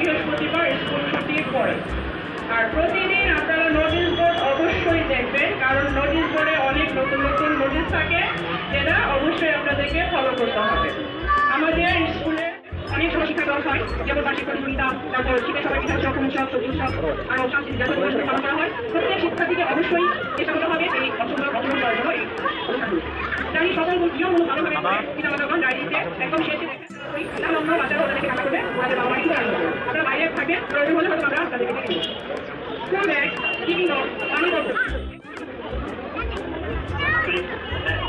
বৃহস্পতিবার স্কুল ছুটির পরে। আর প্রতিদিন আপনারা নোটিশ বোর্ড অবশ্যই দেখবেন, কারণ নোটিশ বোর্ডে অনেক নতুন নতুন নোটিশ থাকে, যেটা অবশ্যই আপনাদেরকে ফলো করতে হবে। আমাদের স্কুলে অনেক সময় শিক্ষা দেওয়া হয়, যেমন বার্ষিক প্রতিযোগিতা, তারপর শিক্ষা সবাই শিক্ষা উৎসব, রবীন্দ্র উৎসব, আরও সাংস্কৃতিক জাতীয় অনুষ্ঠান পালন করা হয়। প্রত্যেক শিক্ষার্থীকে অবশ্যই চেষ্টা করতে হবে এই অংশগ্রহণ করার জন্য এই অনুষ্ঠানগুলো। জানি সকল নিয়মগুলো ভালোভাবে পিতা মাতাগণ ডায়েরিতে একদম শেষে আপনারা বাইরে থাকবেন, প্রয়োজন হলে হয়তো আমরা আপনাদেরকে দেখে নিই। স্কুল ব্যাগ, টিফিন বক্স, পানি বোতল।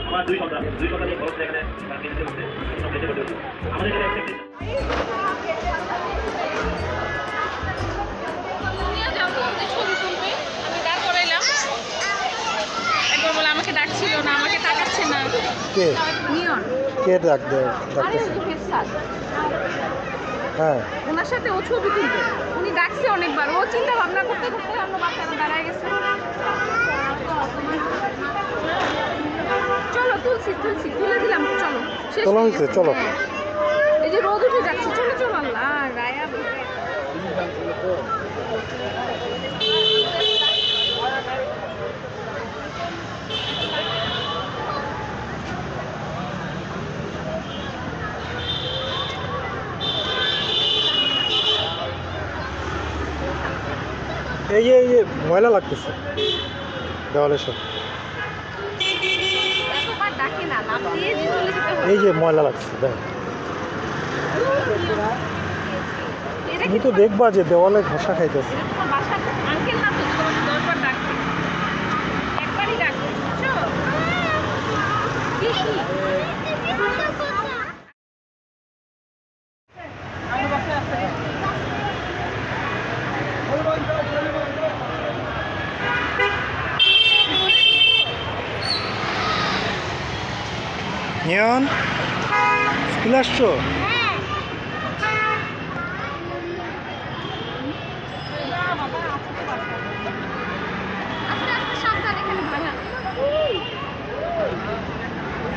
আমার দুই কথা নিয়ে খরচ এখানে আমাদের আমাকে ডাকছিল না, আমাকে তাকাচ্ছে না। কে নিয়ন কে ডাকতেছে? হ্যাঁ, ওনার সাথে ও ছবি তুলবে। উনি ডাকছে অনেকবার, ও চিন্তা ভাবনা করতে করতে আমরা বাচ্চারা দাঁড়ায় গেছে। চলো তুলছি তুলে দিলাম, চলো শেষ চলো হয়েছে, চলো। হ্যাঁ। এই যে রোদ উঠে যাচ্ছে, চলো চলো। আল্লাহ রায়া এই যে ময়লা লাগতেছে দেওয়ালের সাথে, ডাকে না, লাভ দিয়ে চলে যেতে হবে। এই যে ময়লা লাগছে দেখ। তুমি তো দেখবা যে দেওয়ালে ঘষা খাইতেছে। তোমার বাসার আঙ্কেল না তো, তোমাকে 10 বার ডাকবে, একবারই ডাকবে, বুঝছো? কি আমার বাসায় আছে। নিয়ন স্কুলে আসছো?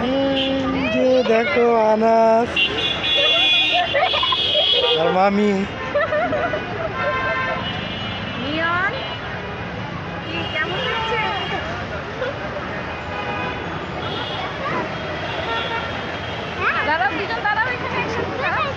এই যে দেখো আনাস আর মামি। নিয়ন কি কেমন লাগছে? দাঁড়াও, দুজন দাঁড়াও এখানে একসাথে দাঁড়াও।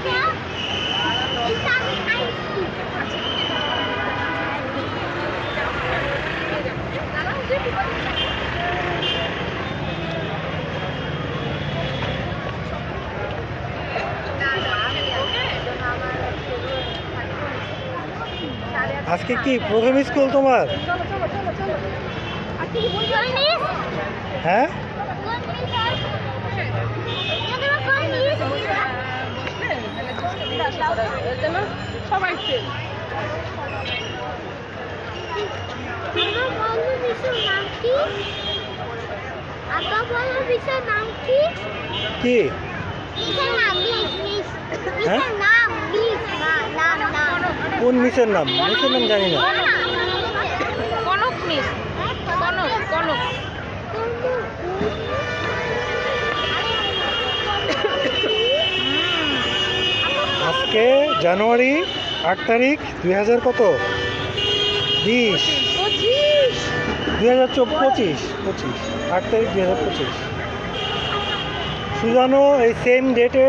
আজকে কি প্রথম স্কুল তোমার? হ্যাঁ, সবাই কি হ্যাঁ? কোন মিসের নাম? মিসের নাম জানি না। কনক মিস, কনক। আজকে জানুয়ারি 8 তারিখ 2000 কত 20 2025 8 তারিখ 2025। সুজানো এই সেম ডেটে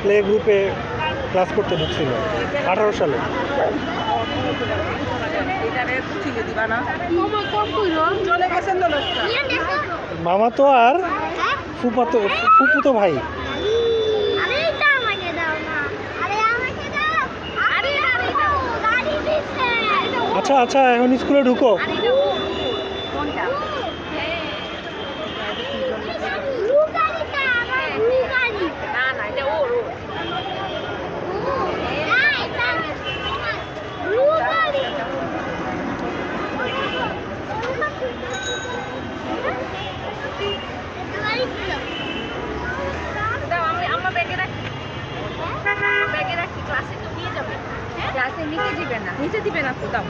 প্লে গ্রুপে ক্লাস করতে ঢুকছিল 18 সালে। মামা তো আর ফুপুতো ভাই। আচ্ছা এখন স্কুলে ঢুকো। নিচে দিবে না তো, দাও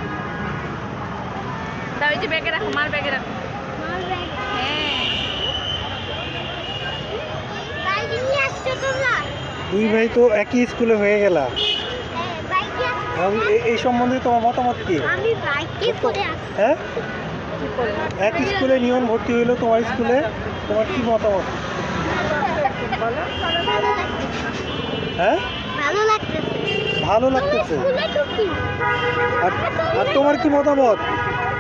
দাও, এই যে ব্যাগে রাখো, মার ব্যাগে রাখো। দুই ভাই তো একই স্কুলে হয়ে গেল। এবং এই সম্বন্ধে তোমার মতামত কি? আমি বাইকে করে আসি। হ্যাঁ, এক স্কুলে নিয়ম ভর্তি হইলো তোমার স্কুলে, তোমার কি মতামত? হ্যাঁ, ভালো লাগতেছে। ভালো লাগতেছে। স্কুলে ঢুকি। আর আর তোমার কি মতামত?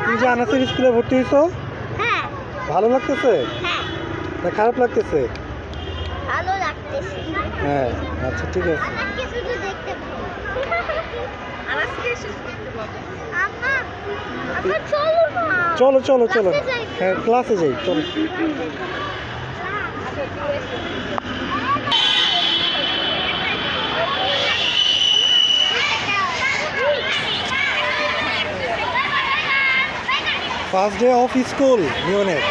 তুমি যে আনাসের স্কুলে ভর্তি হয়েছো, হ্যাঁ ভালো লাগতেছে হ্যাঁ না খারাপ লাগতেছে? ভালো লাগতেছে। হ্যাঁ, আচ্ছা ঠিক আছে। আমাকে শুধু দেখতে ভালো। আজকে এসেছি দেখতে পাবো। আম্মা আম্মা চলো না। চলো চলো চলো, ক্লাসে যাই। হ্যাঁ ক্লাসে যাই চলো। ফার্স্ট ডে অফ স্কুল নিয়নের।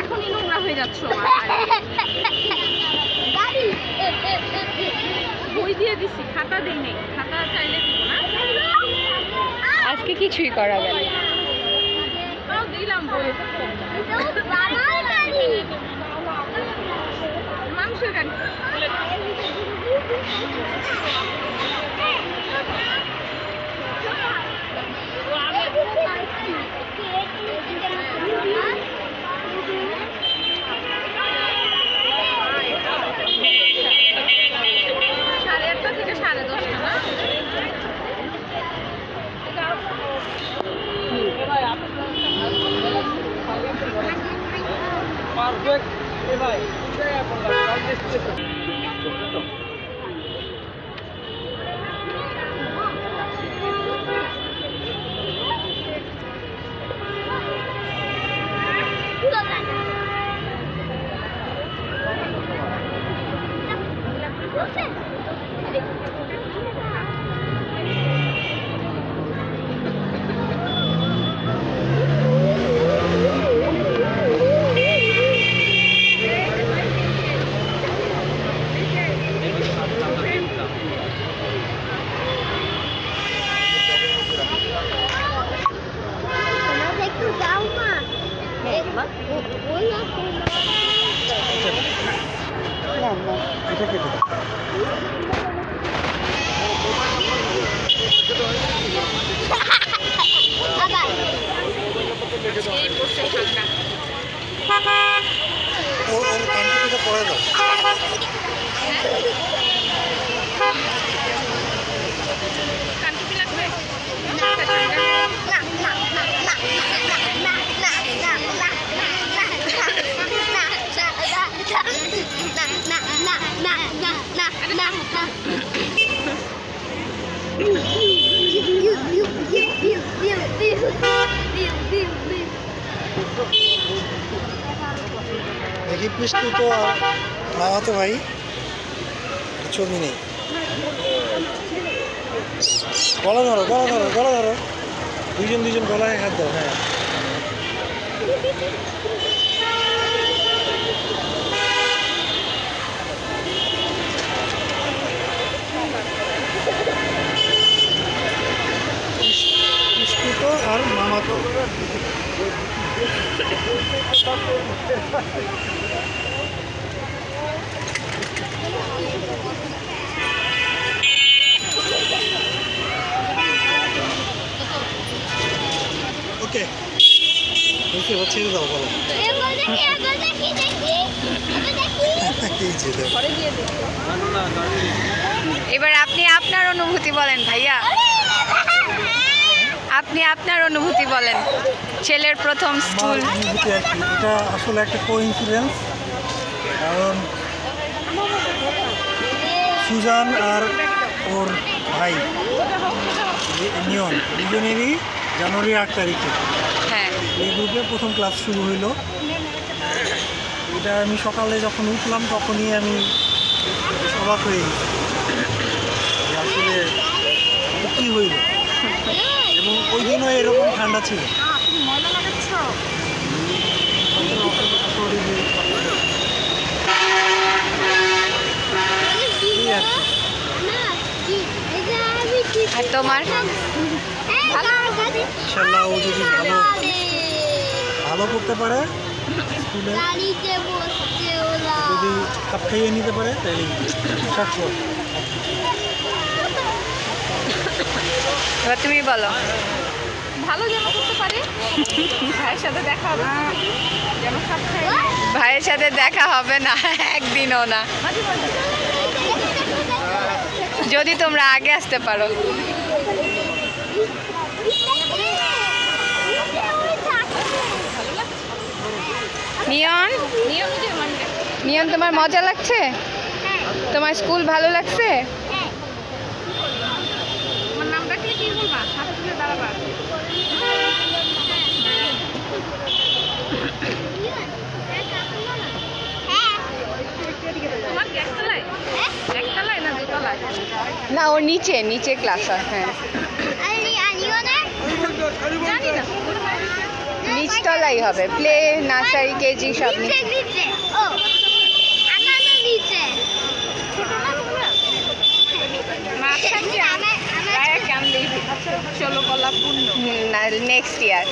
এখনই নোংরা হয়ে যাচ্ছ। বই দিয়ে দিছি, খাতা দিই নেই। খাতা চাইলে দিব না, আজকে কিছুই করাবে না। তাও দিলাম বই। মানুষের গাড়ি। সাড়ে 8টা থেকে 10:30 না? একটু যাও মা। ওই আছে এটা কেটে দাও। বাবা। এই পড়ছে ঠান্ডা। ওর কান্তিটা পরে দাও। কান্তি লাগবে? দেখি পিস্টু তো মামাতো ভাই, ছবি নেই। গলা ধরো গলা ধরো গলা ধরো, দুজন গলায় হাত দাও। হ্যাঁ ওকে ওকে ও ছেড়ে দাও বলো এবার দেখি এই যে দাও। ঘরে গিয়ে দেখো। এবার আপনি আপনার অনুভূতি বলেন ভাইয়া, আপনি আপনার অনুভূতি বলেন। ছেলের প্রথম আমার স্কুল। অনুভূতি আর কি, এটা আসলে একটা কোইন্সিডেন্স, কারণ সুজান আর ওর ভাই নিয়ন দুজনেরই জানুয়ারি 8 তারিখে হ্যাঁ, এই গ্রুপে প্রথম ক্লাস শুরু হইলো। এটা আমি সকালে যখন উঠলাম তখনই আমি অবাক হয়ে গেছি যে আসলে এটা কী হইল, এবং ওই দিনও এরকম ঠান্ডা ছিল। এই আর কি। আর তোমার? ইনশাল্লাহ ও যদি ভালো করতে পারে স্কুলে, যদি কাপ খাইয়ে নিতে পারে তাহলে সার্থক। এবার তুমি বলো। ভালো যেন করতে পারে, ভাইয়ের সাথে দেখা হবে যেন খাপ খায়। ভাইয়ের সাথে দেখা হবে না একদিনও না, যদি তোমরা আগে আসতে পারো। নিয়ন, নিয়ন তোমার মজা লাগছে? তোমার স্কুল ভালো লাগছে? তোমার নাম ডাকলে কি বলবা? হাতে তুলে দাঁড়াবা। তোমার কি একতলায়? একতলায় না দোতলায়? না, ওর নিচে নিচে ক্লাস হয়। হ্যাঁ, জানি না, নিচতলাই হবে। প্লে, নার্সারি, কেজি সব নিচে। চলো কলা পূর্ণ না নেক্সট ইয়ার।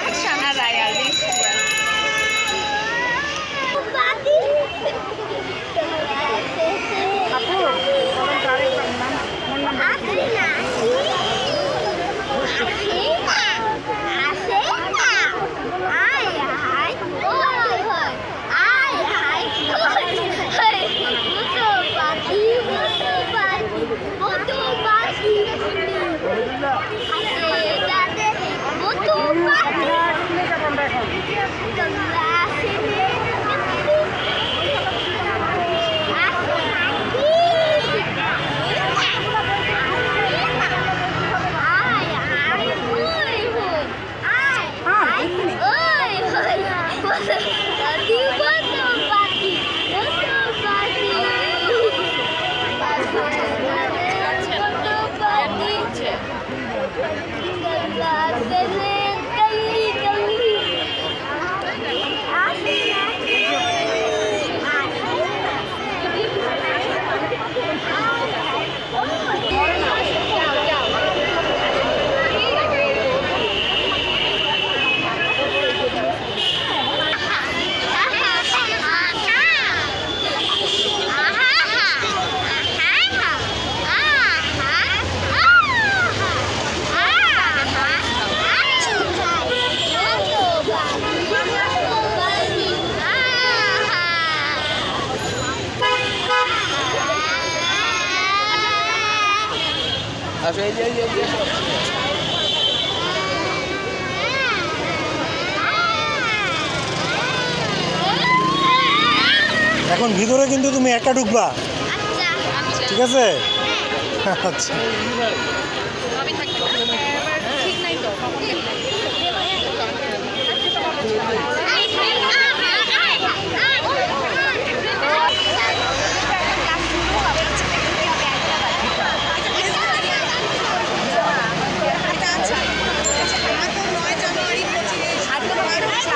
আচ্ছা না রায়া নেক্সট ইয়ার। এখন ভিতরে কিন্তু তুমি একা ঢুকবা, ঠিক আছে? আচ্ছা ঠিক নাই তো।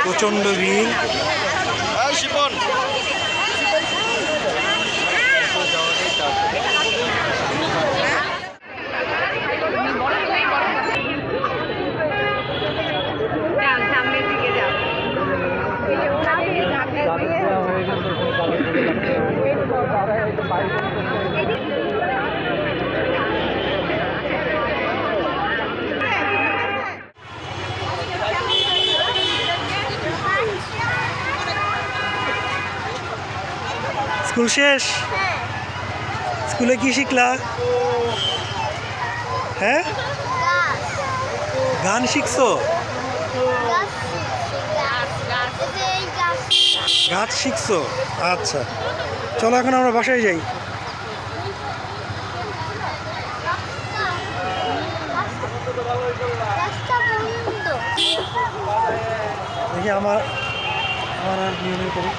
প্রচণ্ড ভিড়। যাও সামনের দিকে যাও। স্কুল শেষ? হ্যাঁ স্কুলে কি শিখলা? হ্যাঁ, গাছ গান শিখছো? গাছ গাছ এই গাছ গাছ শিখছো? আচ্ছা, চলো এখন আমরা বাসায় যাই। রাস্তা বন্ধ দেখি আমার আর নিয়মে করি।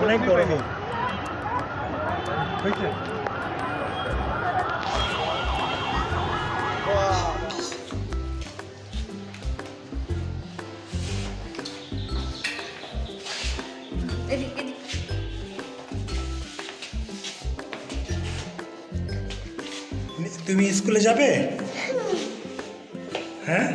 অনেক বড় হোক হয়েছে। তুমি স্কুলে যাবে? হ্যাঁ,